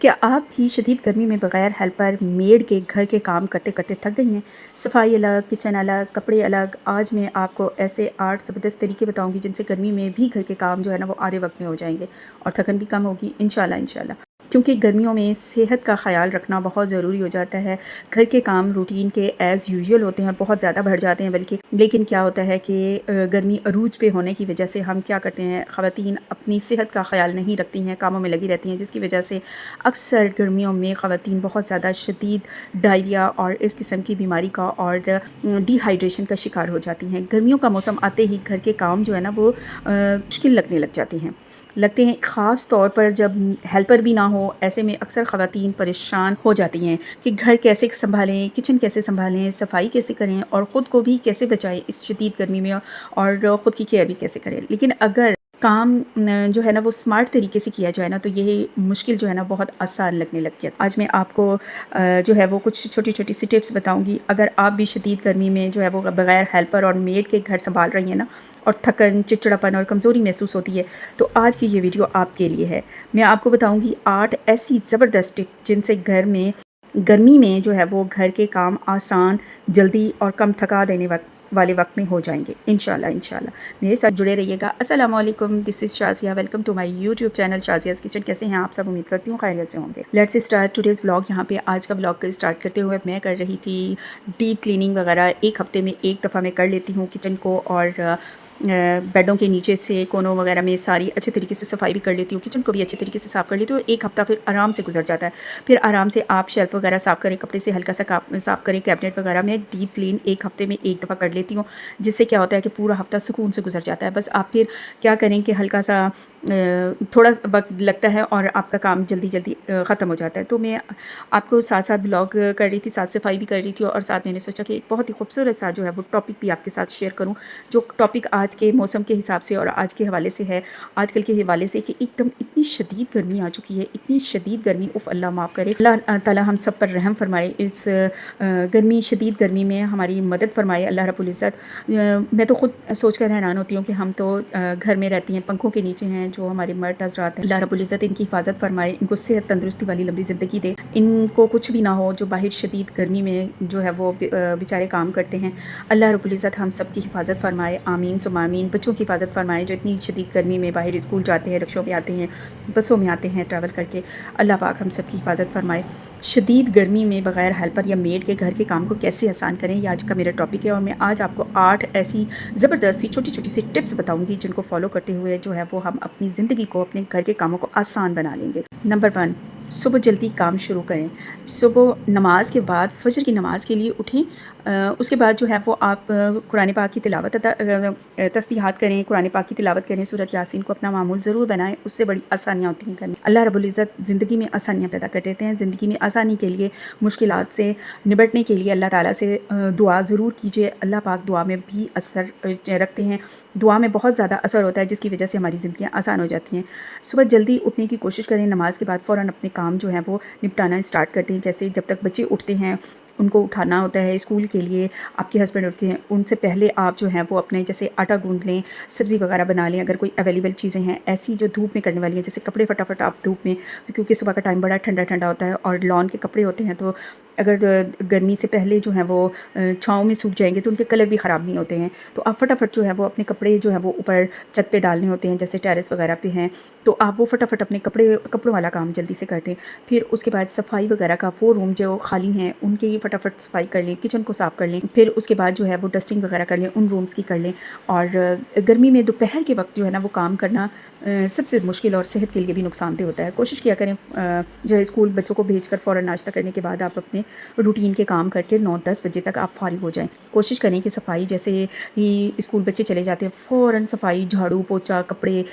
क्या आप भी शदीद गर्मी में बग़ैर हेल्पर मेड के घर के काम करते करते थक गई हैं? सफाई अलग, किचन अलग, कपड़े अलग। आज मैं आपको ऐसे 8 ज़बरदस्त तरीके बताऊंगी जिनसे गर्मी में भी घर के काम जो है ना वो आधे वक्त में हो जाएंगे और थकन भी कम होगी इंशाल्लाह इंशाल्लाह। क्योंकि गर्मियों में सेहत का ख़्याल रखना बहुत ज़रूरी हो जाता है। घर के काम रूटीन के एज़ यूजुअल होते हैं, बहुत ज़्यादा बढ़ जाते हैं बल्कि। लेकिन क्या होता है कि गर्मी अरूज पे होने की वजह से हम क्या करते हैं, ख़वातीन अपनी सेहत का ख़्याल नहीं रखती हैं, कामों में लगी रहती हैं, जिसकी वजह से अक्सर गर्मियों में ख़वातीन बहुत ज़्यादा शदीद डायरिया और इस किस्म की बीमारी का और डिहाइड्रेशन का शिकार हो जाती हैं। गर्मियों का मौसम आते ही घर के काम जो है ना वो मुश्किल लगने लगते हैं, ख़ास तौर पर जब हेल्पर भी ना हो। ऐसे में अक्सर ख़वातीन परेशान हो जाती हैं कि घर कैसे संभालें, किचन कैसे संभालें, सफाई कैसे करें और ख़ुद को भी कैसे बचाएं इस शदीद गर्मी में, और ख़ुद की केयर भी कैसे करें। लेकिन अगर काम जो है ना वो स्मार्ट तरीके से किया जाए ना तो ये मुश्किल जो है ना बहुत आसान लगने लग जाती है। आज मैं आपको जो है वो कुछ छोटी छोटी सी टिप्स बताऊंगी। अगर आप भी शदीद गर्मी में जो है वो बग़ैर हेल्पर और मेड के घर संभाल रही हैं ना और थकन, चिड़चिड़ापन और कमज़ोरी महसूस होती है, तो आज की ये वीडियो आपके लिए है। मैं आपको बताऊँगी 8 ऐसी ज़बरदस्त टिप जिनसे घर में गर्मी में जो है वो घर के काम आसान, जल्दी और कम थका देने वाले वक्त में हो जाएंगे इंशाल्लाह इंशाल्लाह। मेरे साथ जुड़े रहिएगा। अस्सलाम वालेकुम, this is Shazia. Welcome to my YouTube channel Shazia's kitchen. कैसे हैं आप सब? उम्मीद करती हूँ खैरियत से होंगे। Let's start today's vlog. यहाँ पे आज का व्लॉग स्टार्ट करते हुए मैं कर रही थी डीप क्लीनिंग वगैरह। एक हफ़्ते में एक दफ़ा मैं कर लेती हूँ किचन को, और बेडों के नीचे से कोनों वगैरह में सारी अच्छे तरीके से सफाई भी कर लेती हूँ, किचन को भी अच्छे तरीके से साफ़ कर लेती हूँ। एक हफ़्ता फिर आराम से गुजर जाता है। फिर आराम से आप शेल्फ़ वगैरह साफ़ करें, कपड़े से हल्का सा साफ़ करें, कैबिनेट वगैरह में डीप क्लीन एक हफ़्ते में एक दफ़ा कर लेती हूँ, जिससे क्या होता है कि पूरा हफ़्ता सुकून से गुजर जाता है। बस आप फिर क्या करें कि हल्का सा थोड़ा वक्त लगता है और आपका काम जल्दी जल्दी ख़त्म हो जाता है। तो मैं आपको साथ साथ व्लॉग कर रही थी, साथ सफाई भी कर रही थी, और साथ मैंने सोचा कि एक बहुत ही खूबसूरत सा जो है वो टॉपिक भी आपके साथ शेयर करूं, जो टॉपिक आज के मौसम के हिसाब से और आज के हवाले से है, आजकल के हवाले से, कि एकदम इतनी शदीद गर्मी आ चुकी है, इतनी शदीद गर्मी। उफ़, अल्लाह माफ़ करे, अल्लाह ताला हम सब पर रहम फरमाए। इस शदीद गर्मी में हमारी मदद फरमाए अल्लाह रब्बुल इज़्ज़त। मैं तो ख़ुद सोच कर हैरान होती हूँ कि हम तो घर में रहती हैं, पंखों के नीचे हैं, जो हमारे मर्द हज़रात हैं, अल्लाह रब्बुल इज़्ज़त इनकी हिफाजत फरमाए, इनको सेहत तंदुरुस्ती वाली लंबी ज़िंदगी दे, इनको कुछ भी ना हो जो बाहर शदीद गर्मी में जो है वो बेचारे काम करते हैं। अल्लाह रब्बुल इज़्ज़त हम सब की हिफाजत फरमाए, आमीन सुम्मा आमीन। बच्चों की हिफाजत फरमाए जो इतनी शदीद गर्मी में बाहर स्कूल जाते हैं, रिक्शों में आते हैं, बसों में आते हैं ट्रैवल करके। अल्लाह पाक हम सब की हिफाजत फरमाए। शदीद गर्मी में बग़ैर हेल्पर या मेड के घर के काम को कैसे आसान करें, ये आज का मेरा टॉपिक है। और मैं आज आपको 8 ऐसी ज़बरदस्त सी छोटी छोटी सी टिप्स बताऊंगी जिनको फॉलो करते हुए जो है वो हम अपनी ज़िंदगी को, अपने घर के कामों को आसान बना लेंगे। नंबर 1, सुबह जल्दी काम शुरू करें। सुबह नमाज के बाद, फजर की नमाज़ के लिए उठें। उसके बाद जो है वो आप कुरान पाक की तिलावत तस्बीहात करें, कुरान पाक की तिलावत करें, सूरत यासीन को अपना मामूल ज़रूर बनाएं, उससे बड़ी आसानियाँ होती हैं करनी। अल्लाह रब्बुल इज़्ज़त ज़िंदगी में आसानियाँ पैदा कर देते हैं। ज़िंदगी में आसानी के लिए, मुश्किलात से निपटने के लिए अल्लाह ताला से दुआ ज़रूर कीजिए। अल्लाह पाक दुआ में भी असर रखते हैं, दुआ में बहुत ज़्यादा असर होता है, जिसकी वजह से हमारी ज़िंदगियाँ आसान हो जाती हैं। सुबह जल्दी उठने की कोशिश करें। नमाज के बाद फ़ौरन अपने काम जो है वो निपटाना स्टार्ट करते हैं। जैसे जब तक बच्चे उठते हैं, उनको उठाना होता है स्कूल के लिए, आपके हस्बैंड उठते हैं, उनसे पहले आप जो हैं वो अपने जैसे आटा गूंद लें, सब्ज़ी वगैरह बना लें। अगर कोई अवेलेबल चीज़ें हैं ऐसी जो धूप में करने वाली हैं, जैसे कपड़े फटाफट आप धूप में, क्योंकि सुबह का टाइम बड़ा ठंडा ठंडा होता है और लॉन के कपड़े होते हैं, तो अगर गर्मी से पहले जो है वो छाँव में सूख जाएंगे तो उनके कलर भी ख़राब नहीं होते हैं। तो आप फटाफट जो है वो अपने कपड़े जो है वो ऊपर छत पे डालने होते हैं, जैसे टेरेस वगैरह पे हैं, तो आप वो फटाफट अपने कपड़ों वाला काम जल्दी से करते हैं। फिर उसके बाद सफाई वगैरह का, वो रूम जो खाली हैं उनकी फटाफट सफाई कर लें, किचन को साफ़ कर लें। फिर उसके बाद जो है वो डस्टिंग वगैरह कर लें, उन रूम्स की कर लें। और गर्मी में दोपहर के वक्त जो है ना वो काम करना सबसे मुश्किल और सेहत के लिए भी नुकसानदेह होता है। कोशिश किया करें जो है स्कूल बच्चों को भेजकर फ़ौरन नाश्ता करने के बाद आप अपने रूटीन के काम करके 9-10 बजे तक आप फारिग हो जाएं। कोशिश करें कि सफाई, जैसे ही स्कूल बच्चे चले जाते हैं फ़ौरन सफाई, झाड़ू पोछा, कपड़े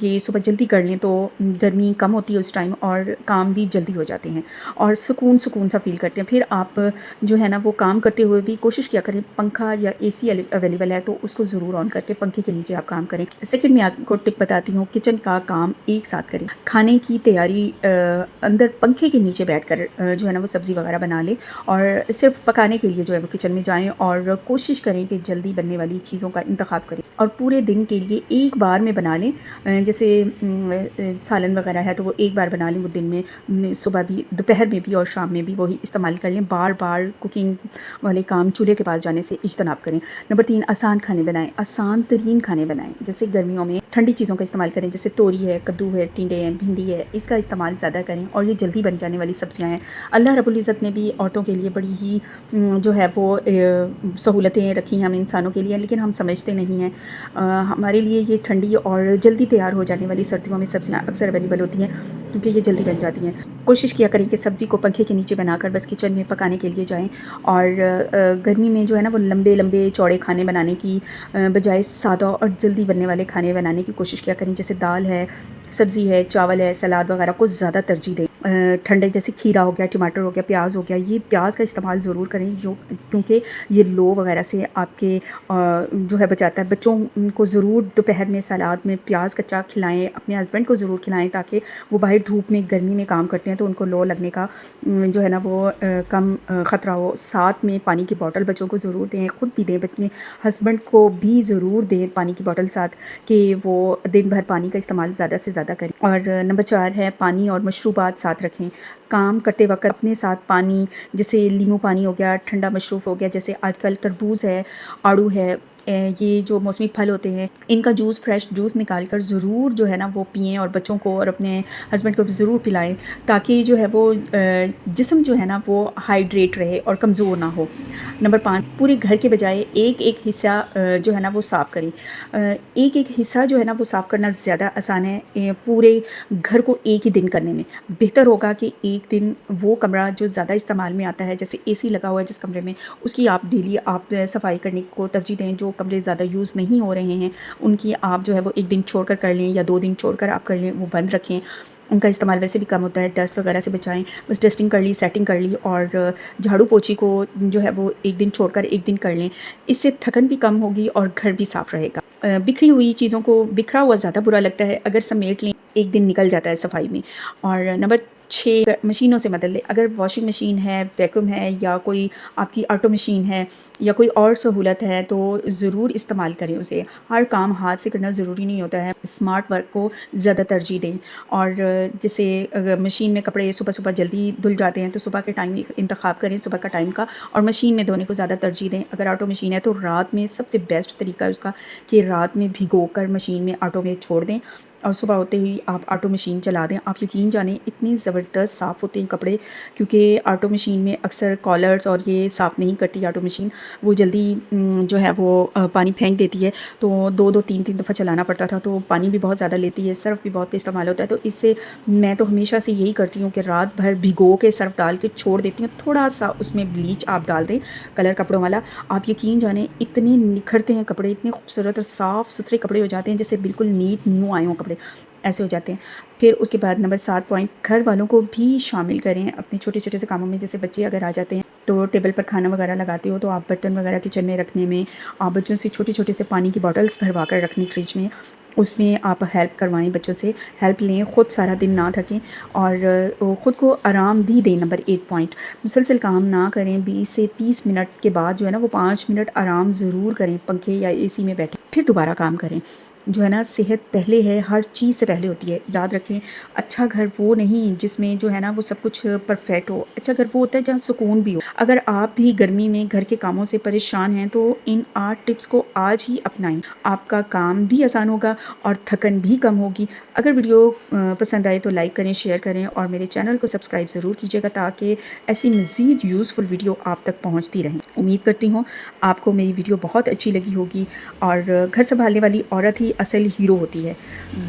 ये सुबह जल्दी कर लें, तो गर्मी कम होती है उस टाइम और काम भी जल्दी हो जाते हैं और सुकून सा फील करते हैं। फिर आप जो है ना वो काम करते हुए भी कोशिश किया करें, पंखा या AC अवेलेबल है तो उसको ज़रूर ऑन करके पंखे के नीचे आप काम करें। सेकंड, मैं आपको टिप बताती हूँ, किचन का काम एक साथ करें। खाने की तैयारी अंदर पंखे के नीचे बैठकर जो है ना वो सब्ज़ी वगैरह وغیرہ بنا لیں اور صرف پکانے کے لیے جو ہے وہ کچن میں جائیں اور کوشش کریں کہ جلدی بننے والی چیزوں کا انتخاب کریں اور پورے دن کے لیے ایک بار میں بنا لیں. جیسے سالن وغیرہ ہے تو وہ ایک بار بنا لیں، وہ دن میں صبح بھی دوپہر میں بھی اور شام میں بھی وہی استعمال کر لیں. بار بار کوکنگ والے کام چولہے کے پاس جانے سے اجتناب کریں. نمبر 3، آسان کھانے بنائیں، آسان ترین کھانے بنائیں. جیسے گرمیوں میں ٹھنڈی چیزوں کا استعمال کریں، جیسے توری ہے، کدو ہے، ٹنڈے ہیں، بھنڈی ہے، اس کا استعمال زیادہ کریں اور یہ جلدی بن جانے والی سبزیاں ہیں. اللہ رب العزت نے بھی عورتوں کے لیے بڑی ہی جو ہے وہ سہولتیں رکھی ہیں ہم انسانوں کے لیے، لیکن ہم سمجھتے نہیں ہیں. ہمارے لیے یہ ٹھنڈی اور جلدی تیار ہو جانے والی سردیوں میں سبزیاں اکثر اویلیبل ہوتی ہیں کیونکہ یہ جلدی بن جاتی ہیں. کوشش کیا کریں کہ سبزی کو پنکھے کے نیچے بنا کر بس کچن میں پکانے کے لیے جائیں. اور گرمی میں جو ہے نا وہ لمبے لمبے چوڑے کھانے بنانے کی بجائے سادہ اور جلدی بننے والے کھانے بنانے کی کوشش کیا کریں. جیسے دال ہے، سبزی ہے، چاول ہے، سلاد وغیرہ کو زیادہ ترجیح دیں. ٹھنڈے جیسے کھیرا ہو گیا، ٹماٹر ہو گیا، پیاز ہو گیا، یہ پیاز کا استعمال ضرور کریں کیونکہ یہ لو وغیرہ سے آپ کے جو ہے بچاتا ہے. بچوں کو ضرور دوپہر میں سلاد میں پیاز کچا کھلائیں، اپنے ہسبینڈ کو ضرور کھلائیں تاکہ وہ باہر دھوپ میں گرمی میں کام کرتے ہیں تو ان کو لو لگنے کا جو ہے نا وہ کم خطرہ ہو. ساتھ میں پانی کی بوٹل بچوں کو ضرور دیں، خود بھی دیں، اپنے ہسبینڈ کو بھی ضرور دیں پانی کی بوٹل ساتھ کہ وہ دن بھر پانی کا استعمال زیادہ سے زیادہ کریں. اور نمبر 4 ہے پانی اور مشروبات ساتھ رکھیں. کام کرتے وقت اپنے ساتھ پانی، جیسے لیمو پانی ہو گیا، ٹھنڈا مشروب ہو گیا، جیسے آج کل تربوز ہے، آڑو ہے، یہ جو موسمی پھل ہوتے ہیں ان کا جوس، فریش جوس نکال کر ضرور جو ہے نا وہ پئیں اور بچوں کو اور اپنے ہسبینڈ کو بھی ضرور پلائیں تاکہ جو ہے وہ جسم جو ہے نا وہ ہائیڈریٹ رہے اور کمزور نہ ہو. نمبر 5، پورے گھر کے بجائے ایک ایک حصہ جو ہے نا وہ صاف کریں. ایک ایک حصہ جو ہے نا وہ صاف کرنا زیادہ آسان ہے پورے گھر کو ایک ہی دن کرنے میں. بہتر ہوگا کہ ایک دن وہ کمرہ جو زیادہ استعمال میں آتا ہے، جیسے اے سی لگا ہوا ہے جس کمرے میں، اس کی آپ ڈیلی آپ صفائی کرنے کو ترجیح دیں. جو کمرے زیادہ یوز نہیں ہو رہے ہیں ان کی آپ جو ہے وہ ایک دن چھوڑ کر لیں یا 2 دن چھوڑ کر آپ کر لیں، وہ بند رکھیں. ان کا استعمال ویسے بھی کم ہوتا ہے، ڈسٹ وغیرہ سے بچائیں. بس ڈسٹنگ کر لی، سیٹنگ کر لی اور جھاڑو پوچھی کو جو ہے وہ ایک دن چھوڑ کر ایک دن کر لیں. اس سے تھکن بھی کم ہوگی اور گھر بھی صاف رہے گا. بکھری ہوئی چیزوں کو بکھرا ہوا زیادہ برا لگتا ہے، اگر سمیٹ لیں ایک دن نکل جاتا ہے صفائی میں. اور نمبر 6، مشینوں سے مدد لیں. اگر واشنگ مشین ہے، ویکیوم ہے یا کوئی آپ کی آٹو مشین ہے یا کوئی اور سہولت ہے تو ضرور استعمال کریں اسے. ہر کام ہاتھ سے کرنا ضروری نہیں ہوتا ہے، اسمارٹ ورک کو زیادہ ترجیح دیں. اور جیسے اگر مشین میں کپڑے صبح جلدی دھل جاتے ہیں تو صبح کے ٹائم انتخاب کریں، صبح کا ٹائم کا، اور مشین میں دھونے کو زیادہ ترجیح دیں. اگر آٹو مشین ہے تو رات میں سب سے بیسٹ طریقہ ہے اس کا کہ رات میں بھگو کر مشین میں آٹو میں چھوڑ دیں اور صبح ہوتے ہی آپ آٹو مشین چلا دیں. آپ یقین جانیں اتنی زبردست صاف ہوتے ہیں کپڑے، کیونکہ آٹو مشین میں اکثر کالرز اور یہ صاف نہیں کرتی آٹو مشین، وہ جلدی جو ہے وہ پانی پھینک دیتی ہے تو 2-3 دفعہ چلانا پڑتا تھا، تو پانی بھی بہت زیادہ لیتی ہے، سرف بھی بہت استعمال ہوتا ہے. تو اس سے میں تو ہمیشہ سے یہی کرتی ہوں کہ رات بھر بھگو کے سرف ڈال کے چھوڑ دیتی ہوں. تھوڑا سا اس میں بلیچ آپ ڈال دیں کلر کپڑوں والا، آپ یقین جانیں اتنے نکھرتے ہیں کپڑے، اتنے خوبصورت اور صاف ستھرے کپڑے ہو جاتے ہیں جیسے بالکل نیٹ نیو آئے ہوں کپڑے، ایسے ہو جاتے ہیں. پھر اس کے بعد نمبر 7 پوائنٹ، گھر والوں کو بھی شامل کریں اپنے چھوٹے چھوٹے سے کاموں میں. جیسے بچے اگر آ جاتے ہیں تو ٹیبل پر کھانا وغیرہ لگاتے ہو تو آپ برتن وغیرہ کچن میں رکھنے میں، آپ بچوں سے چھوٹے چھوٹے سے پانی کی بوٹلز بھروا کر رکھنی فریج میں، اس میں آپ ہیلپ کروائیں، بچوں سے ہیلپ لیں، خود سارا دن نہ تھکیں اور خود کو آرام بھی دیں. نمبر 8 پوائنٹ، مسلسل کام نہ کریں. 20 سے 30 منٹ کے بعد جو ہے نا وہ 5 منٹ آرام ضرور کریں، پنکھے یا اے سی میں بیٹھیں، پھر دوبارہ کام کریں. جو ہے نا صحت پہلے ہے، ہر چیز سے پہلے ہوتی ہے. یاد رکھیں اچھا گھر وہ نہیں جس میں جو ہے نا وہ سب کچھ پرفیکٹ ہو، اچھا گھر وہ ہوتا ہے جہاں سکون بھی ہو. اگر آپ بھی گرمی میں گھر کے کاموں سے پریشان ہیں تو ان 8 ٹپس کو آج ہی اپنائیں، آپ کا کام بھی آسان ہوگا اور تھکن بھی کم ہوگی. اگر ویڈیو پسند آئے تو لائک کریں، شیئر کریں اور میرے چینل کو سبسکرائب ضرور کیجیے گا تاکہ ایسی مزید یوزفل ویڈیو آپ تک پہنچتی رہیں. امید کرتی ہوں آپ کو میری ویڈیو بہت اچھی لگی ہوگی. اور گھر سنبھالنے والی عورت ہی اصل ہیرو ہوتی ہے.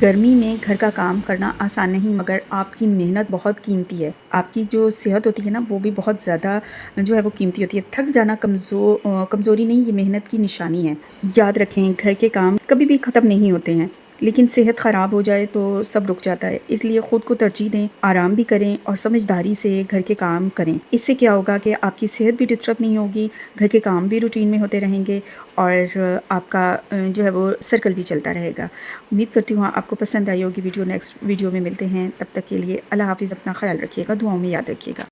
گرمی میں گھر کا کام کرنا آسان نہیں مگر آپ کی محنت بہت قیمتی ہے. آپ کی جو صحت ہوتی ہے نا وہ بھی بہت زیادہ جو ہے وہ قیمتی ہوتی ہے. تھک جانا کمزوری نہیں، یہ محنت کی نشانی ہے. یاد رکھیں گھر کے کام کبھی بھی ختم نہیں ہوتے ہیں، لیکن صحت خراب ہو جائے تو سب رک جاتا ہے. اس لیے خود کو ترجیح دیں، آرام بھی کریں اور سمجھداری سے گھر کے کام کریں. اس سے کیا ہوگا کہ آپ کی صحت بھی ڈسٹرب نہیں ہوگی، گھر کے کام بھی روٹین میں ہوتے رہیں گے اور آپ کا جو ہے وہ سرکل بھی چلتا رہے گا. امید کرتی ہوں آپ کو پسند آئی ہوگی ویڈیو. نیکسٹ ویڈیو میں ملتے ہیں، تب تک کے لیے اللہ حافظ. اپنا خیال رکھیے گا، دعاؤں میں یاد رکھیے گا.